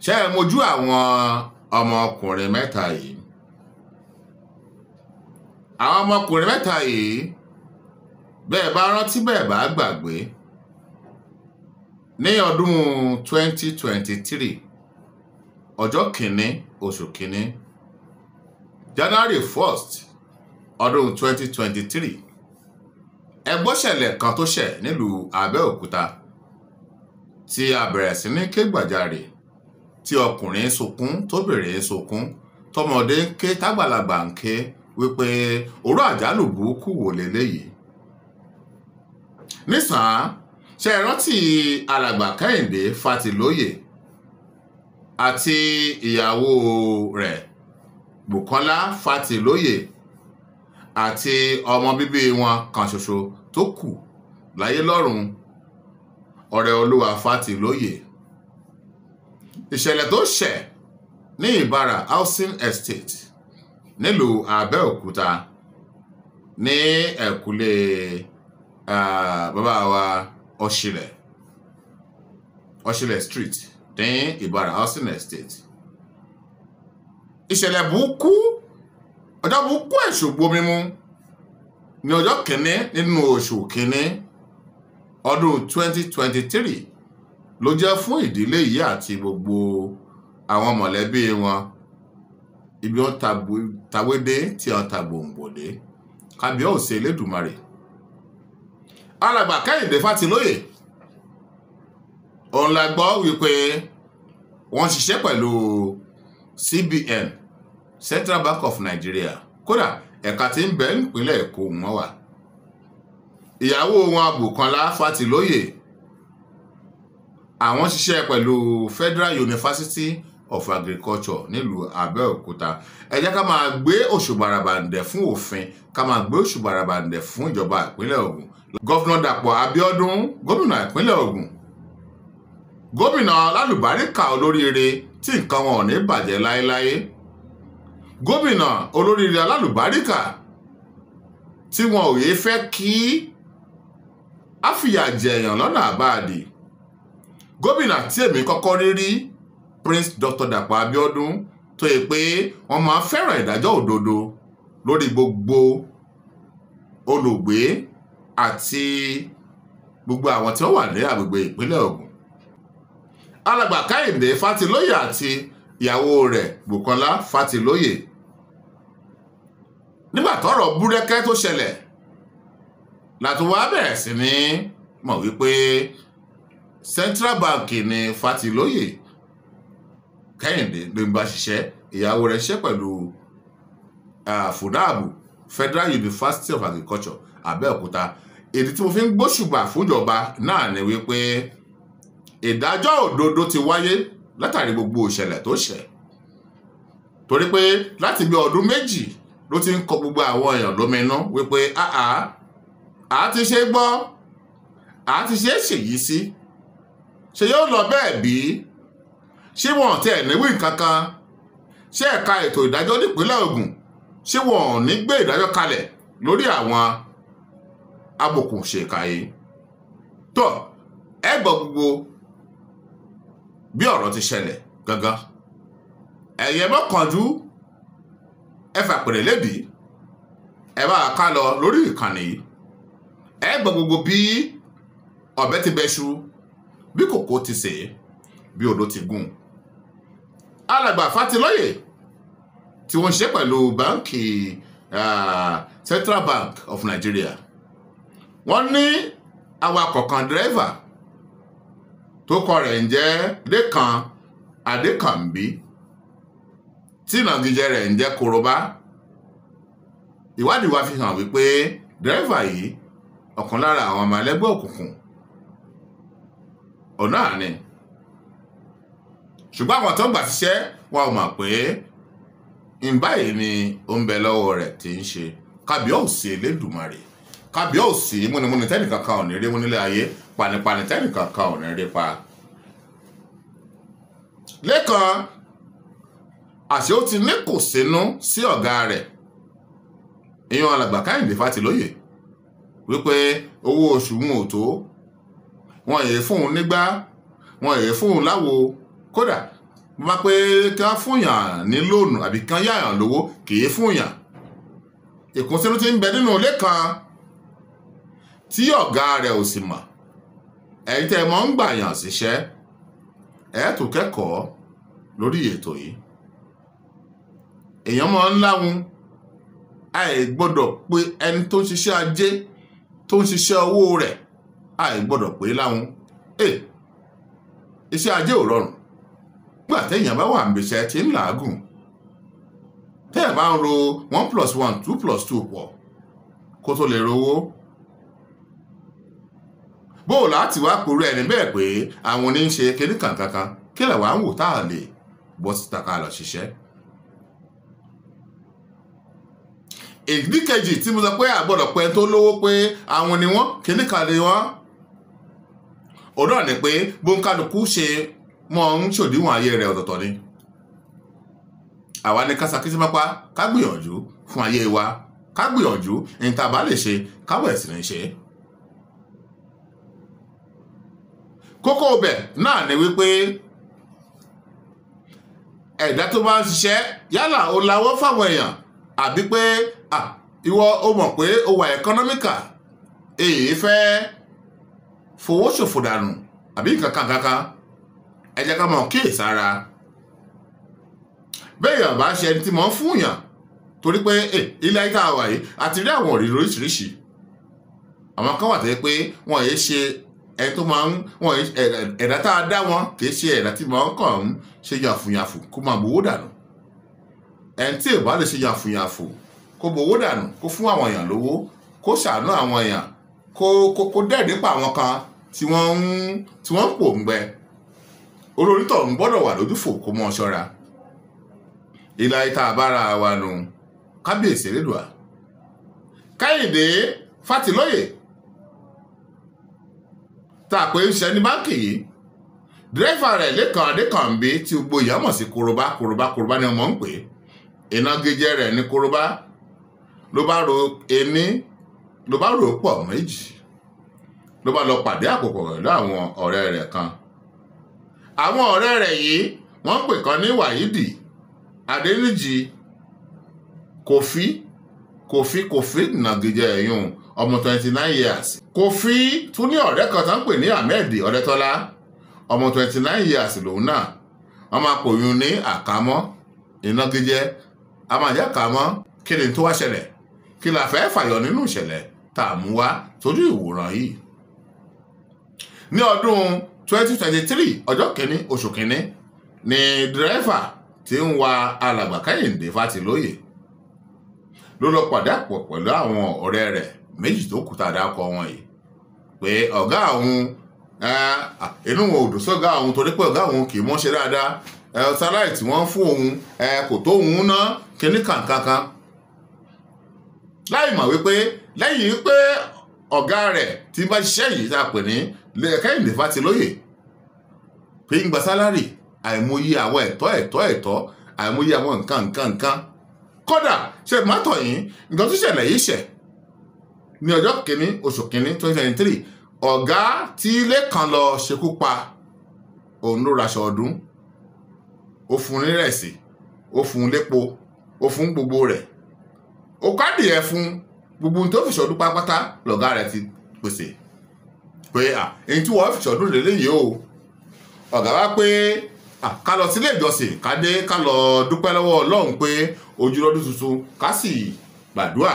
ṣé ẹ mojú àwọn ọmọkùnrin mẹ́ta yìí? Àwọn ọmọkùnrin mẹ́ta yìí, bẹ́ẹ̀ bá rántí bẹ́ẹ̀ bá gbàgbé, ní ọdún 2023 ọjọ́ kìíní oṣù kìíní January 1st ọdún 2023 ẹgbọ́sẹ̀lẹ̀ kan tó ṣẹ̀ nílùú Abẹ́òkúta tí a bẹ̀rẹ̀ sí ní ké gbàjarè, tí ọkùnrin sunkún tóbìnrin sunkún, tọmọdé ń ké tágbàlagbà ń ké wípé oró àjálù burúkú wò leléyìí. Nísàn ṣe rántí alàgbà Kẹ́hìndé Fátilóyè àti ìyàwó rẹ̀ Bùkọ́lá Fátilóyè àti ọmọ bíbí wọn kan ṣoṣo tó kù láyé lọ́run, Ọrẹolúwa Fátilóyè. Ìṣẹ̀lẹ̀ tó ṣẹ̀ ní Ìbàrà Housing Estate nílùú Abẹ́òkúta ní ẹ̀kúlé bàbá wa Ọ̀ṣìlẹ̀ Street ní Ìbàrà Housing Estate. Ìṣẹ̀lẹ̀ burúkú, ọjọ́ burúkú èṣù gbomimu ní ọjọ́ kìíní nínú oṣù kìíní ọdún 2023 ló jẹ́ fún ìdílé yìí àti gbogbo àwọn mọ̀lẹ́bí wọn. Ibi wọn tàwédé tí wọn ta gbòǹgbòdé, kábíyèsí Elédùmarè. Alàgbà Kẹ́hìndé Fátilóyè, òun la gbọ́ wípé wọ́n ṣiṣẹ́ pẹ̀lú CBN, Central Bank of Nigeria, kódà ẹ̀ka tí ń bẹ nípínlẹ̀ Èkó wọn wà. Ìyàwó wọn Bùkọ́lá Fátilóyè, àwọn ṣiṣẹ́ pẹ̀lú Federal University of Agriculture nílùú Abẹ́òkúta. Ẹ jẹ́ ká máa gbé òṣùbàràbàǹdẹ̀ fún òfin, ká máa gbé òṣùbàràbàǹdẹ̀ fún ìjọba ìpínlẹ̀ Ògùn. Gọ́vnà Dàpọ̀ Abíọ́dún, gómìnà ìpínlẹ̀ Ògùn, gómìnà alálùbáríkà olóríire tí nǹkan wọn ò ní bàjẹ́ láéláé, gómìnà olóríire alálùbáríkà tí wọn ò yé fẹ́ kí á fìyà jẹ èèyàn lọ́nà àbáàdì, gómìnà tí èmi kọ́kọ́ rí Prince Dr. Dàpọ̀ Abíọ́dún, tó yẹ pé wọ́n máa fẹ́ràn ìdájọ́ òdodo lórí gbogbo olùgbé àti gbogbo àwọn tí wọ́n wà ní agbègbè ìpínlẹ̀ Ògùn. Alàgbà Kẹ́hìndé Fátilóyè àti ìyàwó rẹ̀ Bùkọ́lá Fátilóyè, nígbà tọ́rọ̀ búrẹ́kẹ́ tó ṣẹlẹ̀ láti wá bẹ̀rẹ̀ sí ní mọ̀ wípé Central Bank ní Fátilóyè Kẹ́hìndé ló ń bá ṣiṣẹ́, ìyàwó rẹ̀ ṣiṣẹ́ pẹ̀lú FUNAAB, Federal University of Agriculture Abẹ́òkúta. Èdè tí mo fi ń gbóṣùbà fúnjọba náà ni wípé ìdájọ́ òdodo ti wáyé látàrí gbogbo ìṣẹ̀lẹ̀ tó ṣẹ̀, torí pé láti bí ọdún méjì ló ti ń kọ gbogbo àwọn èèyàn lóminú wípé a ti ṣe gbọ́, a ti ṣe ṣèyí sí, ṣe yóò lọ bẹ́ẹ̀ bí? Ṣé wọn tẹ̀ níwì kankan? Ṣé ẹ̀ka ètò ìdájọ́ nípínlẹ̀ Ògùn, ṣé wọn ò ní gbé ìdájọ́ kalẹ̀ lórí àwọn abòkùnṣèkà yìí? Tó ẹ gbọ́ gbogbo bí ọ̀rọ̀ ti ṣẹlẹ̀ gangan. Ẹ̀yẹ mọ́kànjú ẹ fàpèrè lédìí, ẹ bá ká lọ lórí ìkànnì yìí. Ẹ gbọ́ gbogbo bí ọ̀bẹ ti bẹ́ṣu, bí kòkó ti sè é, bí odó ti gún. Alàgbà Fátilóyè tí wọ́n ṣe pẹ̀lú báńkì Central Bank of Nigeria, wọ́n ní awakọ̀ kan dírẹ́fà tó kọ rẹ̀ ń jẹ́ Lékan Adékànbí, tí ìnagijẹ rẹ̀ ń jẹ́ Korobá. Ìwádìí wa fi hàn wípé dírẹ́fà yìí ọ̀kan lára àwọn ọmọ ẹlẹ́gbẹ́ òkùnkùn ọ̀nà àní, ṣùgbọ́n àwọn tó ń gbà síṣẹ́ wọn ò mọ̀ pé ìbáyìí ni ó ń bẹ lọ́wọ́ rẹ̀ tí ń ṣe. Kábíyèsí Elédùmarè, kábíyèsí múnimúni tẹ́nìkankan ò ní rí mú nílé ayé, panipani tẹ́nìkankan ò ní rí pa. Lékan àṣé ó ti ní kò sínú sí ọ̀gá rẹ̀, ìyẹn alàgbà Kẹ́hìndé Fátilóyè, wípé owó oṣù wọn ò tó, wọn èyí fún un nígbà, wọn èyí fún un láwo, kódà bá pé kí wọ́n fúnyàn ní lóònù àbí kí wọ́n yáyàn lówó kì í fúnyàn. Ìkùnsínú ti ń bẹ nínú ilé kan tí ọ̀gá rẹ̀ ò sì mọ̀. Ẹ̀yin tẹ́ mọ̀ ń gbàyàn síṣẹ́ ẹ̀ tó kẹ́kọ̀ọ́ lórí ètò yìí. Èèyàn mọ̀ ń láhun àì gbọ́dọ̀ pé ẹni tó ń ṣiṣẹ́ ajé tó ń ṣiṣẹ́ owó rẹ̀ àì gbọ́dọ̀ pé láhun. Iṣẹ́ ajé ò rọrùn. Nígbà téèyàn bá wà níbi iṣẹ́ tí ń làágùn tẹ́ẹ̀ bá ń ro 1 + 1 2 + 2 pọ̀ kó tó lè rówó. Bóò láti wá pòrú ẹni bẹ́ẹ̀ pé àwọn oní ń ṣe kíní kankan kí lẹ̀ wá ń wò tá a lè bọ́ síta ká lọ ṣiṣẹ́. Ìdí kejì tí mo sọ pé àgbọ̀dọ̀ pẹ́ tó lówó pé àwọn ni wọ́n kíní kan lè wọ́n. Òun náà ni pé bóńkálukú ṣe mọ́ ń ṣòdiwọ̀n ayé rẹ̀ ọ̀tọ̀ọ̀tọ̀ ni. Àwa ní ká sakí sí pápá ká gbìyànjú fún ayé wa ká gbìyànjú ní tá a bá lè ṣe ká bẹ̀rẹ̀ sí ní ṣe. Kókó ọbẹ̀ náà ni wípé ẹ̀dá tó bá ń ṣiṣẹ́ yálà ó lawọ́ fáwọn èèyàn àbí pé ìwọ ó mọ̀ pé ó wà ẹ̀kọ́nọ́míkà èyí fẹ́ fowó ṣòfò dànù àbí kankan ẹ jẹ́ ká mọ̀ kíyèsára. Béèyàn bá ṣe ẹni tí mọ̀ ń fún yàn torí pé ilé ayé tá a wà yìí àti rí àwọn òrìrì oríṣiríṣi. Àwọn kan wà tẹ́ pé wọ́n yé ṣe ẹni tó máa ń wọ́n ẹ̀dá tá a dá wọn kì í ṣe ẹ̀dá tí máa ń kàn ń ṣe yàfùyàfù kó máa gbowó dànù. Ẹni tí ò bá lè ṣe yàfùyàfù kó gbowó dànù kó fún àwọn èèyàn lówó kó ṣàánú àwọn èèyàn kó dẹ́ẹ̀dẹ́ pa àwọn kan tí wọ́n ń pò ń gbẹ. Olórítọ̀ ń gbọ́dọ̀ wà lójúfò kó mọ́ ṣọ́ra. Ilé ayé tá a bára wa nù kábíyèsí Elédùà. Kẹ́hìndé Fátilóyè tá a pé ń ṣe ní báńkì yìí dírẹ́fà rẹ̀ Lékan Adékànbí tí gbogbo èèyàn mọ̀ sí Korobá ni wọ́n ń pè é. Ìnagijẹ rẹ̀ ní Korobá ló bá ro ení ló bá rò pọ̀ méjì ló bá lọ pàdé àpòpọ̀ pẹ̀lú àwọn ọ̀rẹ́ rẹ̀ kan. Àwọn ọ̀rẹ́ rẹ̀ yìí wọ́n pè kan ní Wàhídì Adéníjì Kòfí ìnagijẹ ẹ̀yún ọmọ 29 years. Kòfí tún ní ọ̀rẹ́ kan tán pè ní Ahmed Ọ̀dẹ́tọ́lá ọmọ 29 years lòun náà. Wọ́n máa pòyún ní àkámọ́ ìnagijẹ a máa jẹ́ àkámọ́. Kí ni tó wá ṣẹlẹ̀? Kí la fẹ́ fàyọ nínú ìṣẹ̀lẹ̀ tá a mú wá sójú ìwòran yìí? Ní ọdún 2023 ọjọ́ kìíní oṣù kìíní ni dírẹ́fà tí ń wa alàgbà Kẹ́hìndé Fátilóyè ló lọ pàdé àpọ̀ pẹ̀lú àwọn ọ̀rẹ́ rẹ̀ méjì tó kù tá a dákọ wọn yìí pé ọ̀gá àwọn inú wọn ò dùn sọ́gá àwọn torí pé ọ̀gá àwọn kì í mọ́ ṣe dáadáa sáláì tí wọ́n fún òun kò tó òun ná kíní kankan. Láì mọ̀ wípé lẹ́yìn pé ọ̀gá rẹ̀ tí bá ṣiṣẹ́ yìí tá a pè ní Kẹ́hìndé Fátilóyè pé ń gba sálárì àìmọye àwọn ẹ̀tọ́ àìmọye àwọn nǹkan kódà ṣe mátọ̀ yìí nǹkan tó ṣẹlẹ̀ yìí ṣẹ̀ ní ọjọ́ kìíní oṣù kìíní 2023 ọ̀gá tí ilé kan lọ ṣekú pa òun ló raṣọ ọdún ó fún nírẹ̀sì ó fún lépo ó fún gbogbo rẹ̀ ó kádìẹ fún gbogbo tó fi ṣọdún pátápátá lọ̀gá rẹ̀ ti pèsè pé èyí tí wọ́n fi ṣọdún lélẹ́yìí o. Ọ̀gá wá pé ká lọ sílé ìjọsìn ká lọ dúpẹ́ lọ́wọ́ Ọlọ́run pé ojú lọ́dún tuntun ká sì gbàdúrà.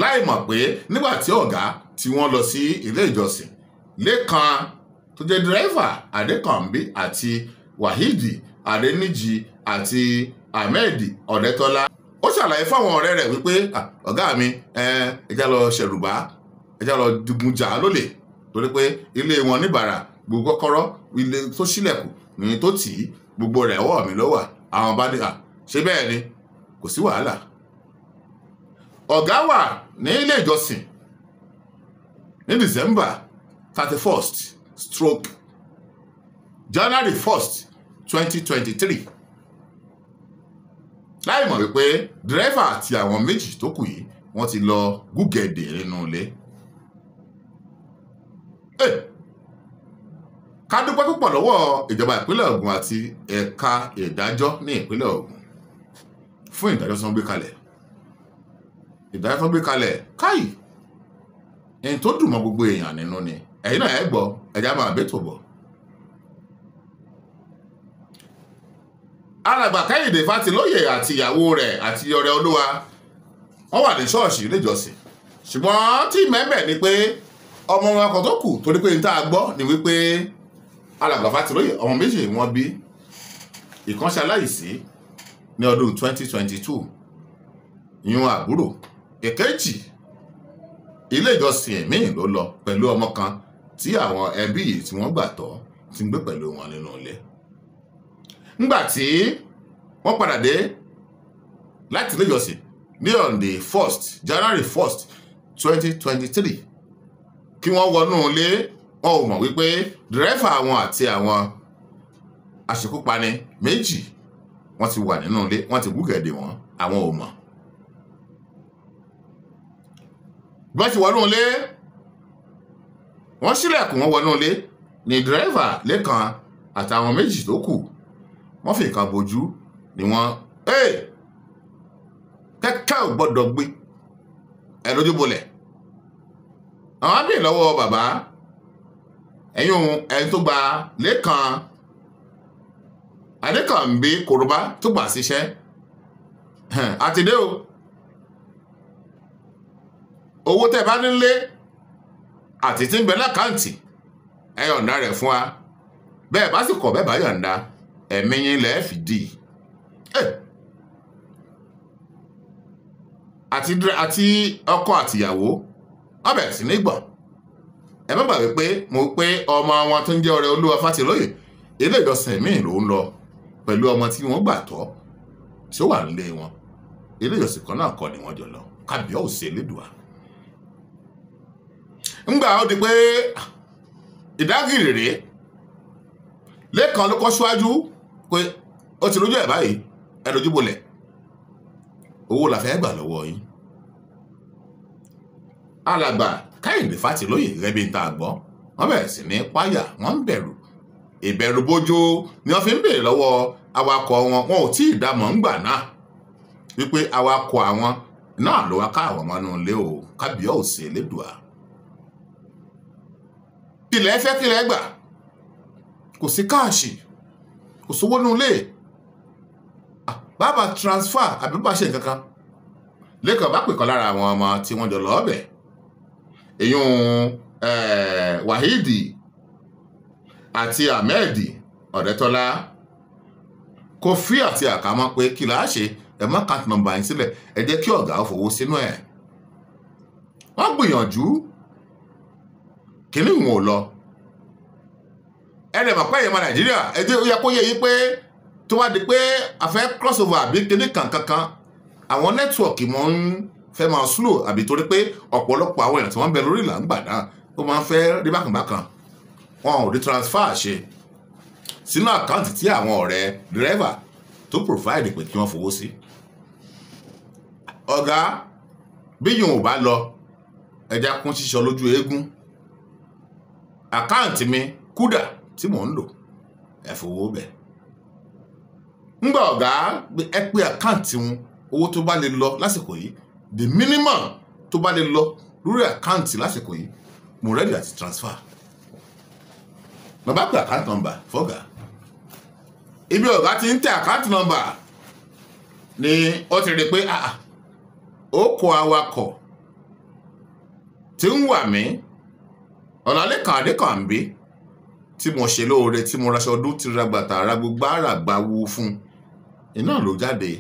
Láì mọ̀ pé nígbà tí ọ̀gá tí wọ́n lọ sí ilé ìjọsìn Lékan tó jẹ́ dírẹ́fà Adékànbí àti Wàhídì Adéníjì àti Ahmed Ọ̀dẹ́tọ́lá ó ṣàlàyé fáwọn ọ̀rẹ́ rẹ̀ wípé ọ̀gá mi ẹjá lọ ṣẹ̀rùbá ẹjá lọ digun jà lólè torí pé ilé wọn níbàrà gbogbo kọ́kọ́rọ́ ilé tó ṣílẹ̀kùn ní tó tì í gbogbo rẹ̀ ọwọ́ mi ló wà. Àwọn bá ní ṣe bẹ́ẹ̀ ni kò sí wàhálà. Ọ̀gá wà ní ilé ìjọsìn ní December 31st / January 1st 2023 láì mọ̀ wípé dírẹ́fà àti àwọn méjì tó kù yìí wọ́n ti lọ gúgẹ̀dẹ̀ nínú ilé. ká dúpẹ́ púpọ̀ lọ́wọ́ ìjọba ìpínlẹ̀ Ògùn àti ẹ̀ka ìdájọ́ ní ìpínlẹ̀ Ògùn fún ìdájọ́ tí wọ́n gbé kalẹ̀. Ìdájọ́ tí wọ́n gbé kalẹ̀ káyì ẹni tó dùn mọ́ gbogbo èèyàn nínú ni. Ẹ̀yin náà ẹ gbọ́ ẹ̀já máa bẹ́tò bọ̀. Alàgbà Kẹ́hìndé Fátilóyè àti ìyàwó rẹ̀ àti ọ̀rẹ́ Olúwa wọ́n wà ní ṣọ́ọ̀ṣì ilé ìjọsìn, ṣùgbọ́n tí mẹ́bẹ̀ ni pé ọmọ wọn kan tó kù torí pé níta gbọ́ ni wípé Alàgbà Fátilóyè ọmọ méjì wọ́n bí, ìkan ṣe aláìsí ní ọdún 2022 ìyún àbúrò, èkejì ilé ìjọsìn ẹ̀mí ló lọ pẹ̀lú ọmọ kan tí àwọn ẹbí yìí tí wọ́n gbà tọ́ ti ń gbé pẹ̀lú wọn nínú ilé. Nígbà tí wọ́n padà dé láti ilé ìjọsìn ní on the 1st January 1st 2023 kí wọ́n wọnú ilé, wọn ò mọ̀ wípé dírẹ́fà àwọn àti àwọn aṣekúpani méjì wọ́n ti wà nínú ilé, wọ́n ti gúgẹ̀dẹ̀ wọn, àwọn ò mọ̀. Bí wọ́n ti wọnú ilé, wọ́n ṣílẹ̀kùn wọn wọnú ilé ní dírẹ́fà lẹ́kan àtàwọn méjì tó kù wọ́n fi nǹkan bojú ni wọ́n kẹ́kẹ́ ò gbọ́dọ̀ gbé ẹ lójú bolẹ̀. Àwọn á bèèrè lọ́wọ́ bàbá ẹni tó gba lẹ́kan Adékànbí Kòróbá tó gbà síṣẹ́ àti dé o, owó tẹ́ bá nílé àti tí ń bẹ lákàǹtì ẹ yọ̀ǹda rẹ̀ fún wa, bẹ́ẹ̀ bá sì kọ̀ bẹ́ẹ̀ bá yọ̀ǹda ẹ̀mí yín lẹ́ẹ̀ fi dì àti ọkọ àtìyàwó wọ́n bẹ̀rẹ̀ sí ní gbọ̀n. Ẹ má gbàgbé pé mo pé ọmọ wọn tó ń jẹ́ ọ̀rẹ́ Olúwa Fátilóyè ilé ìjọsìn míì ló ń lọ pẹ̀lú ọmọ tí wọ́n gbà tọ́ tí ó wà nílé wọn. Ilé ìjọsìn kan náà kọ́ ni wọ́n jọ lọ. Kábíyèsí Elédùà. Ńgbà ó di pé ìdágìrì rèé lẹ́kan ló kọ́ síwájú pé ó ti lójú ẹ̀ báyìí ẹ lójú bolẹ̀, owó la fẹ́ gbà lọ́wọ́ yín. Alàgbà Kẹ́hìndé Fátilóyè gẹ́gẹ́ bí n ta gbọ́ wọ́n bẹ̀rẹ̀ sí ní páyà, wọ́n ń bẹ̀rù, ìbẹ̀rù bójó ni wọ́n fi ń béèrè lọ́wọ́ awakọ̀ wọn ò tí ì dámọ̀ ńgbà náà wípé awakọ̀ àwọn náà ló wá ká àwọn ọmọ inú ilé o. Kábíyèsí Elédùà. Ilẹ̀ fẹ́ kílẹ̀ gbà, kò sí káàṣì, kò sówó nínú ilé, bàbá transfer àbí bá ṣe nǹkan kan. Lẹ́kàn bá pè kan lára àwọn ọmọ tí wọ́n jọ lọ ọbẹ̀, èyún Wahidi àti Ahmed Ọ̀dẹ́tọ́lá Kofi àti Àkámọ́ pé kí la ṣe, ẹ má account number yín sílẹ̀, ẹ jẹ́ kí ọ̀gá ó fowó sínú ẹ̀. Wọ́n gbìyànjú kíní wọn ò lọ. Ẹnì mọ̀ pé èèyàn Nàìjíríà ẹjẹ́ ó yẹ kó yẹ yí pé tó wá di pé a fẹ́ crossover àbí kíní kankan àwọn nẹ́tíwọ̀kì mọ́ ń fẹ́ máa slow àbí torí pé ọ̀pọ̀lọpọ̀ àwọn èèyàn tí wọ́n ń bẹ lórí ìlà ń gbà náà ó máa ń fẹ́ rí bákanbákan, wọn ò rí transfer ṣe sínú àkáǹtì tí àwọn ọ̀rẹ́ dírẹ́fà tó provide pé kí wọ́n fowó sí. Ọ̀gá bí yòó bá lọ ẹja kún ṣíṣọ lójú eégún, àkáǹtì mi kúdà tí mò ń lò ẹ fowó bẹ̀. Ńgbà ọ̀gá ẹ pé àkáǹtì wọn owó tó bá lè lọ lásìkò yìí, the minimum tó bá lè lọ lórí àkáǹtì lásìkò yìí, mo ready àti transfer. Mo bá pè account number fọ́gà, ibi ọ̀gá ti ń tẹ account number ni ó ti rí pé ó kọ awakọ̀ tí ń wà mí Ọlálékan Adékànbí tí mo ṣe lóore, tí mo raṣọ ọdún, tí ra bàtà, ra gbogbo àràgbà wú fún iná ló jáde.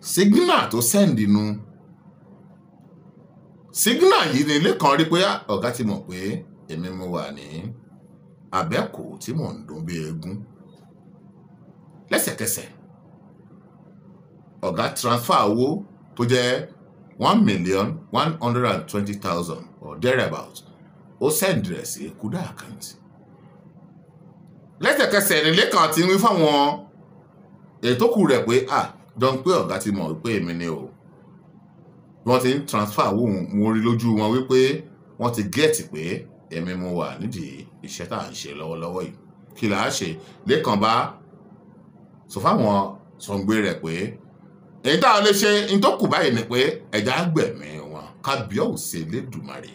Signal tó sẹ́ndì nu, signal yìí ni Lékan rí pé ọ̀gá ti mọ̀ pé èmi mo wà ní Àbẹ́kò tí mò ń dún bí eégún. Lẹ́sẹ̀kẹsẹ̀ ọ̀gá transfer owó tó jẹ́ 1,120,000 or thereabout, ó send rẹ̀ sí Kuda account. Lẹ́sẹ̀kẹsẹ̀ ni Lékan ti ń wí fáwọn ètò kù rẹ̀ pé jọ ń pé ọ̀gá ti mọ̀ wípé èmi ni o. Wọ́n ti ń transfer owó, mo rí lójú wọn wípé wọ́n ti gẹ́ẹ̀tì pé èmi mo wà nídìí iṣẹ́ tá à ń ṣe lọ́wọ́lọ́wọ́ yìí kí là á ṣe lẹ́kàn bá sọ fáwọn sọ̀ǹgbé rẹ̀ pé èyí tá a lè ṣe ní tó kù báyìí ni pé ẹ̀já gbẹ̀mí wọn kábíyèsí Elédùmarè.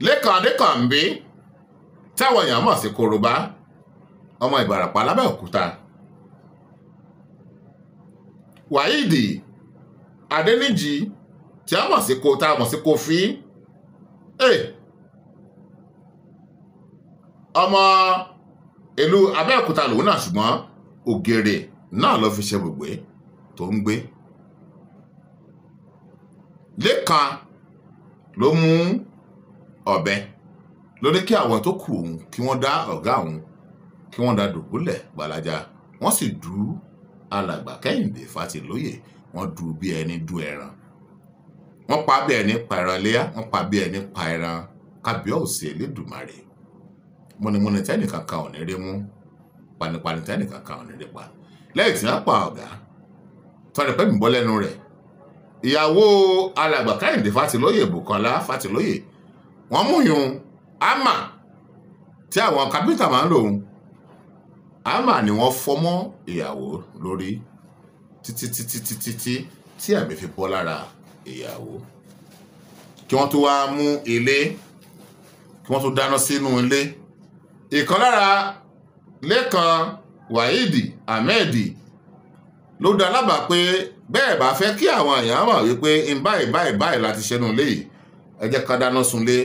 Lẹ́kàn Adékànbí táwọn èèyàn mọ̀ sí Korobá ọmọ Ìbàràpá l'Ábẹ́òkúta, Wáídì Adéníjì tí a mọ̀ sí Kofi ọmọ ìlú Abẹ́òkúta lòun náà ṣùgbọ́n Ògèrè náà ló fi ṣe gbogbo tó ń gbé. Lẹ́kàn ló mú ọ̀bẹ ló ní kí àwọn tó kù òun kí wọ́n dá ọ̀gá òun kí wọ́n dá dùbúlẹ̀ gbalaja wọ́n sì dú alàgbà Kẹ́hìndé Fátilóyè wọ́n dú bí ẹni dú ẹran, wọ́n pa bí ẹni pa ẹran léyà, wọ́n pa bí ẹni pa ẹran kábíyèsí Elédùmarè. Múnimúni tẹ́nìkan kan ò ní rí mú, panipani tẹ́nìkan kan ò ní rí pa. Lẹ́yìn tí wọ́n pa ọ̀gá tọ́ni pẹ́ mi bọ́ lẹ́nu rẹ̀, ìyàwó alàgbà Kẹ́hìndé Fátilóyè Bùkọ́lá Fátilóyè wọ́n mú yun ámà tí àwọn kápẹ́ńtà máa ń lò ń ámà ni wọ́n fọ́ mọ́ ìyàwó lórí títí tí ẹ̀mí fi bọ́ lára ìyàwó. Kí wọ́n tó wá mú ilé, kí wọ́n tó dáná sínú ilé. Ìkan lára Lẹ́kàn Wáídì Ahmed ló dá lábàá pé bẹ́ẹ̀ bá fẹ́ kí àwọn èèyàn mọ̀ wípé báyìí láti ṣẹ́nu ilé yìí, ẹ jẹ́ ká dáná sunlé.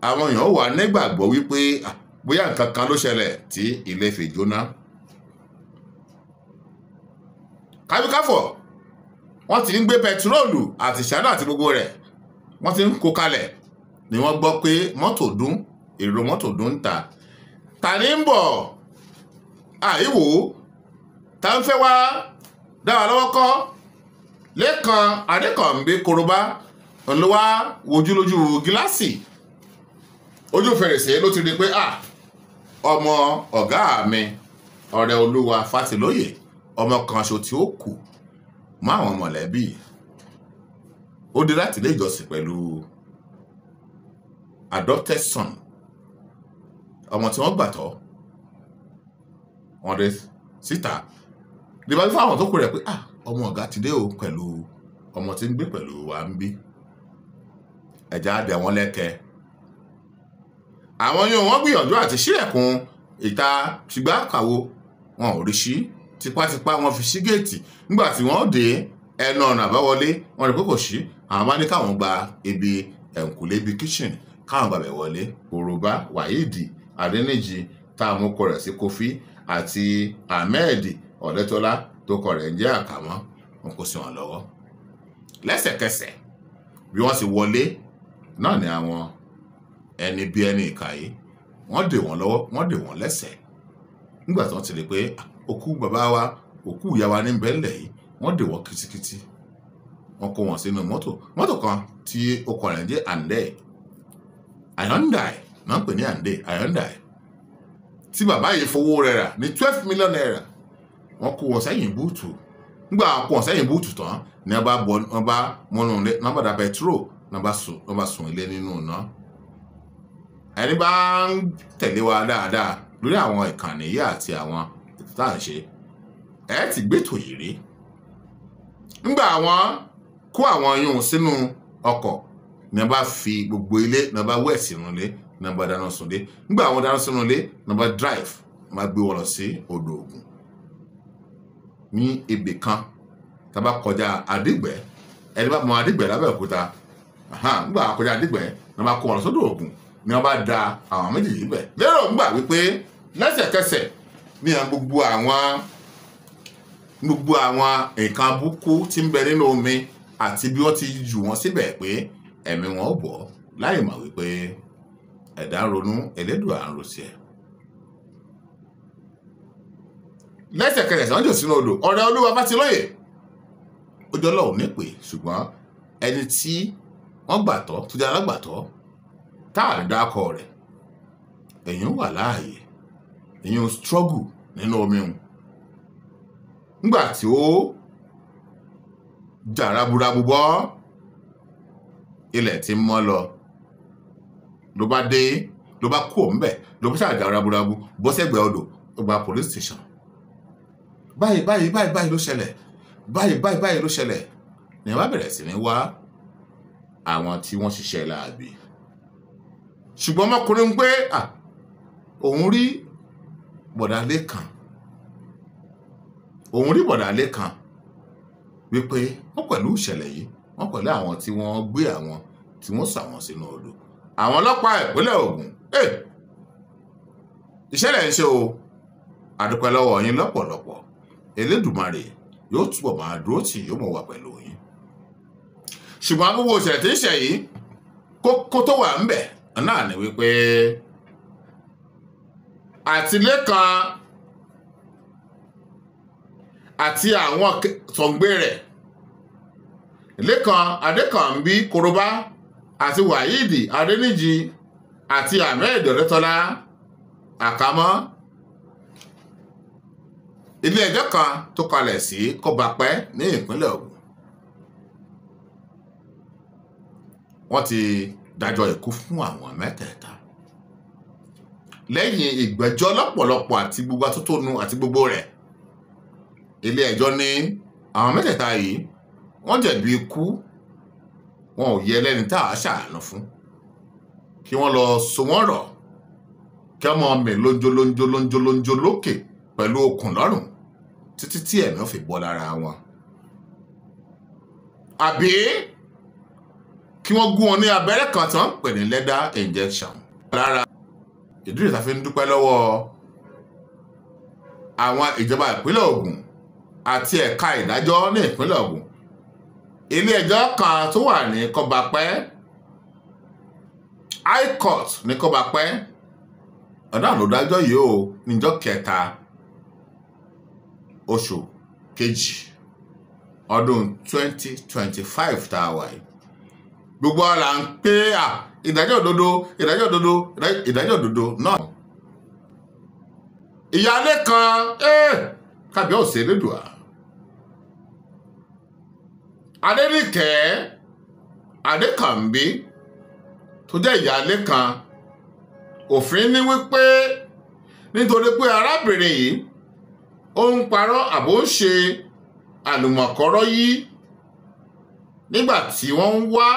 Àwọn èèyàn wà nígbàgbọ́ wípé bóyá nǹkan kan ló ṣẹlẹ̀ tí ilé fi jóná. Kábíkáfọ̀ wọ́n ti ń gbé pẹtiróòlù àti ṣáná àti gbogbo rẹ̀ wọ́n ti ń kó kalẹ̀ ni wọ́n gbọ́ pé mọ́tò dún, èrò mọ́tò dún ń ta. Ta ni ń bọ̀? Àìwò ta ń fẹ́ wá dá wa lọ́wọ́ kọ́? Lẹ́kàn Adékànbí Korobá ló wá wojú lójú gíláàsì ojú fèrèsé ló ti rí pé ọmọ ọ̀gá mi ọ̀rẹ́ Olúwa Fátilóyè ọmọ kan ṣo tí ó kù mọ́ àwọn mọ̀lẹ́bí. Ó dé láti ilé ìjọsìn pẹ̀lú adopted son, ọmọ tí wọ́n gbàtọ́ wọ́n dé síta lè bá fún àwọn tó kù rẹ̀ pé ọmọ ọ̀gá ti dé o pẹ̀lú ọmọ tí ń gbé pẹ̀lú wa ń bí. Ẹ̀já dẹ̀ wọ́n lẹ́kẹ̀ẹ́. Àwọn yóò wọ́n gbìyànjú àti ṣílẹ̀kùn ìta ṣùgbọ́n àkàwò wọn ò rí sí, tipátipá wọn fi ṣí géètì. Nígbà tí wọ́n dé ẹnu ọ̀nà àbáwọlé wọn rí pé kò sí, àwọn bá ní káwọn gba ibi ẹ̀ǹkùlé ibi kitchen káwọn gbàbẹ̀ wọlé. Korobá Wáídì Adéníjì tá a mú kọ rẹ̀ sí Kofi àti Ahmed Ọ̀dẹ́tọ́lá tó kọ rẹ̀ ń jẹ́ Àkàmọ́ wọn kò sí wọn lọ́wọ́. Lẹ́sẹ̀kẹsẹ̀ bí wọ́n sì wọlé náà ni àwọn ẹni bí ẹni ìkà yìí wọ́n dè wọ́n lọ́wọ́ wọ́n dè wọ́n lẹ́sẹ̀. Nígbà tí wọ́n ti rí pé òkú bàbá wa òkú ìyá wa ní bẹ́ẹ̀lẹ̀ yìí wọ́n dè wọ́n kìtìkìtì. Wọ́n kó wọn sínú mọ́tò kan tí ọkọ̀ rẹ̀ jẹ́ Hyundai náà ń pè ní Hyundai tí bàbá yìí fowó rẹ̀ rà ní 12 million naira. Wọ́n kó wọn sẹ́yìn búùtù. Nígbà kó wọn sẹ́yìn búùtù tán ni wọ́n bá mọ́nú ilé náà bá da pẹtrol náà bá sùn ilé nínú náà. Ẹni bá ń tẹ̀lé wa dáadáa lórí àwọn ìkànnì yìí àti àwọn ètò tá à ń ṣe ẹ ti gbẹ́tò yìí rí. Nígbà àwọn kó àwọn yún sínú ọkọ̀ ní wọ́n bá fi gbogbo ilé ní wọ́n bá wẹ̀ sínú ilé ní wọ́n bá dáná sunlé. Nígbà àwọn dáná sínú ilé ní wọ́n bá drive wọ́n bá gbé wọn lọ sí odò Ògùn ní ibì kan tá a bá kọjá Adígbẹ́. Ẹni bá mọ Adígbẹ́ l'Ábẹ́òkúta nígbà kọjá Adígbẹ́ ní wọ́n bá kó wọn lọ sódò Ògùn ni wọ́n bá da àwọn méjèèjì bẹ̀. Lérò ńgbà wípé lẹ́sẹ̀kẹsẹ̀ ní gbogbo àwọn nǹkan abúkú tí ń bẹ nínú omi àti bí wọ́n ti jù wọ́n síbẹ̀ pé ẹ̀mí wọn ò bọ̀ láì mọ̀ wípé ẹ̀dá ronú Elédùà ń rosí ẹ̀. Lẹ́sẹ̀kẹsẹ̀ wọ́n jò sínú odò. Ọ̀rẹ́ Olúwa Fátilóyè ó jọ lọ́hùn nípè ṣùgbọ́n ẹni tí wọ́n gbàtọ́ tó jẹ́ alágbàtọ́ táà dákọ rẹ̀ èyàn wà láàyè èyàn struggle nínú omi hun. Nígbà tí ó jà raburabu bọ́ ilẹ̀ tí mọ́ lọ ló bá dé ló bá kú òun bẹ̀ ló bá ṣàjà raburabu bọ́ sẹ́gbẹ̀ẹ́ odò ó gba police station. Báyìí ló ṣẹlẹ̀ báyìí ló ṣẹlẹ̀ ni wọ́n bẹ̀rẹ̀ sí ní wá àwọn tí wọ́n ṣiṣẹ́ láabi. Ṣùgbọ́n ọmọkùnrin pé òun rí bọ̀dá Lékan wípé wọ́n pẹ̀lú ìṣẹ̀lẹ̀ yìí wọ́n pẹ̀lú àwọn tí wọ́n gbé àwọn tí wọ́n sọ àwọn sínú odò. Àwọn ọlọ́pàá ìpínlẹ̀ Ògùn ìṣẹ̀lẹ̀ ń ṣe o, àdúpẹ́ lọ́wọ́ yín lọ́pọ̀lọpọ̀. Elédùmarè yóò túbọ̀ máa dúró tì yóò mọ̀ wà pẹ̀lú yín. Ṣùgbọ́n gbogbo ìṣẹ̀lẹ̀ tí ń ṣe yìí kó tó wà ń bẹ̀ náà ni wípé àti Lékan àti àwọn sọ̀ǹgbé rẹ̀ Lékan Adékànbí Korobá àti Wàhídì Adéníjì àti Ahmed Ọ̀rẹ́tọ́lá Àkámọ́. Ilé ẹjọ́ kan tó kalẹ̀ sí Kọ́bápẹ́ ní ìpínlẹ̀ Ògùn wọ́n ti dájọ́ ikú fún àwọn mẹ́tẹ̀ẹ̀ta lẹ́yìn ìgbẹ́jọ́ lọ́pọ̀lọpọ̀ àti gbogbo atótónu àti gbogbo rẹ̀. Ilé ẹjọ́ ní àwọn mẹ́tẹ̀ẹ̀ta yìí wọ́n jẹ̀bi ikú, wọn ò yẹ lẹ́ni tá a ṣàánú fún, kí wọ́n lọ so wọ́n rọ̀ kí wọ́n mọ̀ mí lóńjó lókè pẹ̀lú okùn lọ́rùn títí tí ẹ̀mí ò fi bọ́ lára wọn. Àbí kí wọ́n gún wọn ní abẹ́rẹ́ kan tí wọ́n ń pè ní leather injection lára. Ìdí rẹ̀ tá fi ń dúpẹ́ lọ́wọ́ àwọn ìjọba ìpínlẹ̀ Ògùn àti ẹ̀ka ìdájọ́ ní ìpínlẹ̀ Ògùn. Ilé ẹjọ́ kan tó wà ní Kọ́bápẹ́, High Court ní Kọ́bápẹ́, ọ̀dọ́ àlòdájọ́ yìí ó níjọ́ 3 oṣù kejì ọdún 2025 tá a wà yìí. Gbogbo ara ń pé ìdájọ́ òdodo náà. Ìyá Lékan kábíyèsí Elédùà Adéníkẹ́ Adékànbí tó jẹ́ ìyá Lékan, òfin ní wípé nítorí pé arábìnrin yìí ó ń parọ́ àbó ń ṣe àlùmọ̀kọ́rọ́ yìí nígbà tí wọ́n ń wá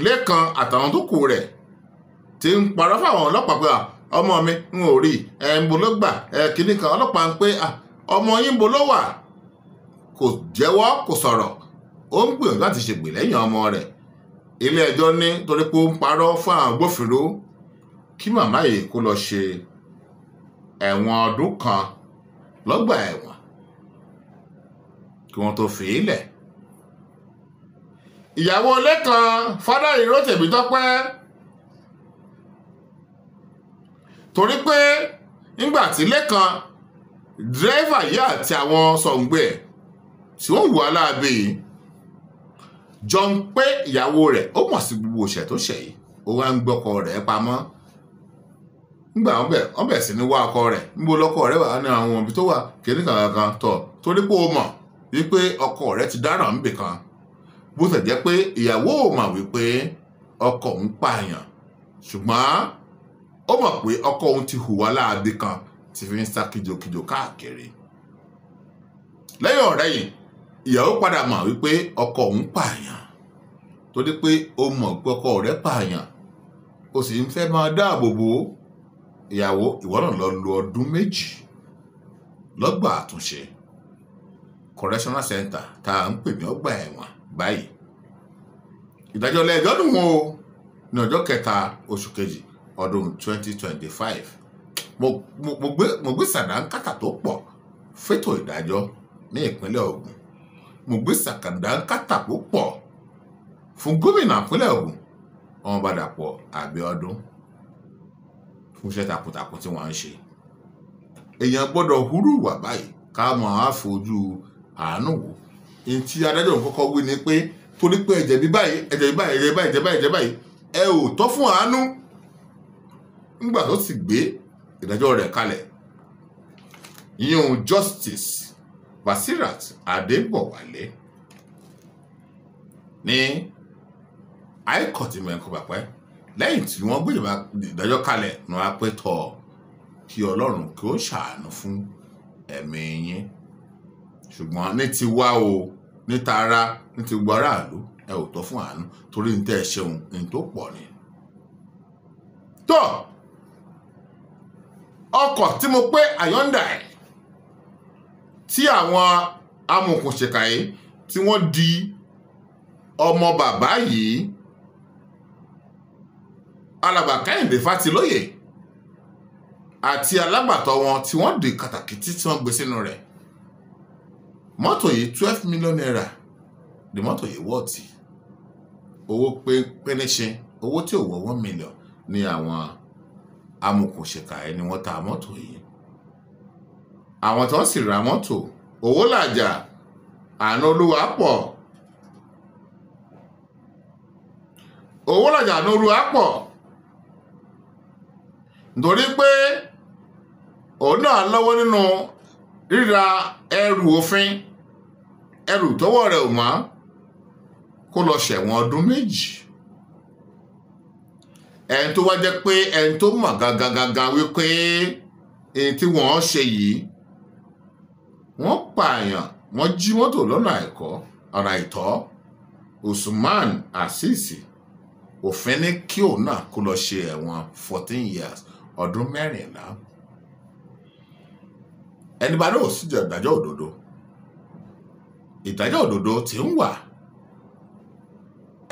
Lékan àtàwọn tó kù rẹ̀ tí ń parọ́ fáwọn ọlọ́pàá pé ọmọ mi ń ò rí ń bo ló gbà kínní kan. Ọlọ́pàá ń pé ọmọ yín bo ló wà, kò jẹ́wọ́ kò sọ̀rọ̀, ó ń gbìyànjú láti ṣègbè lẹ́yìn ọmọ rẹ̀. Ilé ẹjọ́ ní torí pé ó ń parọ́ fún àwọn agbófinró kí màmá yìí kó lọ ṣe ẹ̀wọ̀n ọdún kan lọ́gbà ẹ̀wọ̀n kí wọ́n tó fi í lẹ̀. Ìyàwó Lékan Fádàìró Tèmítọ́pẹ́, torí pé nígbà tí Lékan dírẹ́fà yìí àti àwọn sọ̀ǹgbé ẹ̀ tí wọ́n wù aláàbẹ̀ yìí jọ ń pé ìyàwó rẹ̀ ó mọ̀ sí gbogbo òṣẹ̀ tó ṣẹ̀ yìí, ó wá ń gbọ́kọ rẹ̀ pamọ́. Nígbà wọ́n bẹ̀ sí ní wá ọkọ rẹ̀, níbo lọ́kọ rẹ̀ wà ní àwọn ibi tó wà kìíní kankan tọ̀, torí pé ó mọ̀ wípé ọkọ rẹ̀ ti dáràn níbì kan, bó tẹ̀ jẹ́ pé ìyàwó ò mọ̀ wípé ọkọ òun pààyàn, ṣùgbọ́n ó mọ̀ pé ọkọ òun ti hùwà láabi kan tí fi ń sá kíjokíjo káàkiri. Lẹ́yìn ọ̀rẹ́ yìí ìyàwó padà mọ̀ wípé ọkọ òun pààyàn, torí pé ó mọ̀ pé ọkọ rẹ̀ pààyàn, ó sì ń fẹ́ máa dáàbò bò ó. Ìyàwó ìwọ náà lọ lo ọdún 2 lọ́gbà àtúnṣe correctional center tá à ń pè ní ọgbà ẹ̀wọ̀n báyìí. Ìdájọ́ ilé ẹjọ́ dùn wọ́n o ní ọjọ́ 3 oṣù kejì ọdún 2025. Mo gbé sàdánkátà tó pọ̀ fétò ìdájọ́ ní ìpínlẹ̀ Ògùn. Mo gbé sàdánkátà tó pọ̀ fún gómìnà ìpínlẹ̀ Ògùn Ọmọọba Dàpọ̀ Abíọ́dún fún iṣẹ́ takuntakun tí wọ́n ń ṣe. Èèyàn gbọ́dọ̀ hurú wà báyìí ká mọ̀ á fojú àánú wò. Èyí tí adájọ́ kọ́kọ́ wí ni pé torí pé ẹ̀jẹ̀ bí báyìí ẹ ò tọ́ fún àánú. Nígbà tó sì gbé ìdájọ́ rẹ̀ kalẹ̀, ìyẹn Justice Basirat Adébọ̀wálé ní High Court Kọ́bápẹ́ lẹ́yìn tí wọ́n gbé ìdájọ́ kalẹ̀ ní wọ́n á pé tọ̀ kí Ọlọ́run kí ó ṣàánú fún ẹ̀mí yín ṣùgbọ́n ní ti wá o ní tara ní ti gbọ́ aráàlú ẹ ò tọ́ fún àánú torí ní tẹ́ ẹ ṣeun ní tó pọ̀ ni. tó ọkọ̀ tí mo pé Hyundai tí àwọn amòòkùnṣèkà yìí tí wọ́n di ọmọ bàbá yìí alàgbà Kẹ́hìndé Fátilóyè àti alágbàtọ́ wọn tí wọ́n di kàtàkìtì tí wọ́n gbé sínú rẹ̀ mọ́tò yìí 12 million naira ni mọ́tò yìí wọ́ọ̀tì owó pénéṣe owó tí ò wọ 1 million ní àwọn amòòkùnṣèkà ẹni wọ́n ta mọ́tò yìí àwọn tí wọ́n sì ra mọ́tò owó làjà àánú olúwa pọ̀ owó làjà àánú olúwa pọ̀ nítorí pé òun náà lọ́wọ́ nínú ríra ẹrù òfin ẹrù tọ́wọ́ rẹ̀ ò mọ́ kó lọ ṣẹ̀wọ̀n ọdún 2 ẹni tó wá jẹ́ pé ẹni tó mọ̀ gangan wípé èyí tí wọ́n ṣe yìí wọ́n pààyàn wọ́n jí mọ́tò lọ́nà àìtọ́ Usman Azeez òfin ní kí òun náà kó lọ ṣe ẹ̀wọ̀n 14 years ọdún 14 ẹni bá lóò sí ìdájọ́ òdodo tí ń wà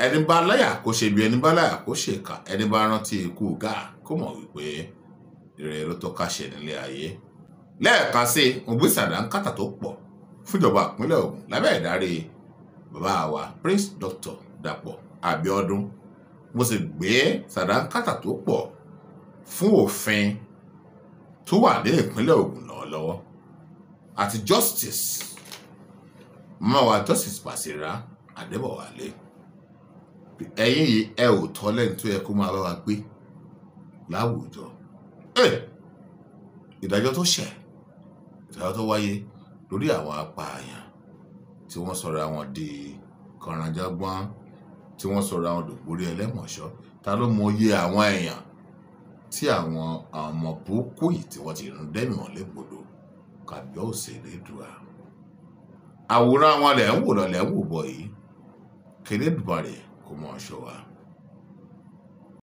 ẹni bá láyà kó ṣe bí ẹni bá láyà kó ṣe kà ẹni bá rántí ikú Gáà kó mọ̀ wípé rere ló tó ká ṣe nílé ayé lẹ́ẹ̀kan sí mo gbé sàdánkátà tó pọ̀ fúnjọba ìpínlẹ̀ Ògùn lábẹ́ ìdarí bàbá wa Prince Dr. Dàpọ̀ Abíọ́dún mo sì gbé sàdánkátà tó pọ̀ fún òfin tó wà ní ìpínlẹ̀ Ògùn lọ́wọ́lọ́wọ́ àti justice mọ́wàá justice Pàṣírà Adébọ̀wálé ẹ̀yin yìí ẹ ò tọ́ lẹ́yìn tó yẹ kó máa bá wa gbé láwùjọ ìdájọ́ tó ṣẹ̀ ìdájọ́ tó wáyé lórí àwọn apààyàn tí wọ́n sọ̀rọ̀ àwọn di kọ̀rànjọ́gbọ́n tí wọ́n sọ̀rọ̀ àwọn dògbórí ẹlẹ́mọ̀ṣọ́ ta ló mọ iye àwọn èèyàn tí àwọn ọmọ burúkú yìí tí wọ́n ti rún dẹ́mìí légbodò kàbí òṣèré dùà àwòrán àwọn lẹ̀ ń wò lọ lẹ̀ ń wò bọ̀ yìí kéde dùbà rẹ̀ kó mọ̀ ọ́ ṣọ́ wa.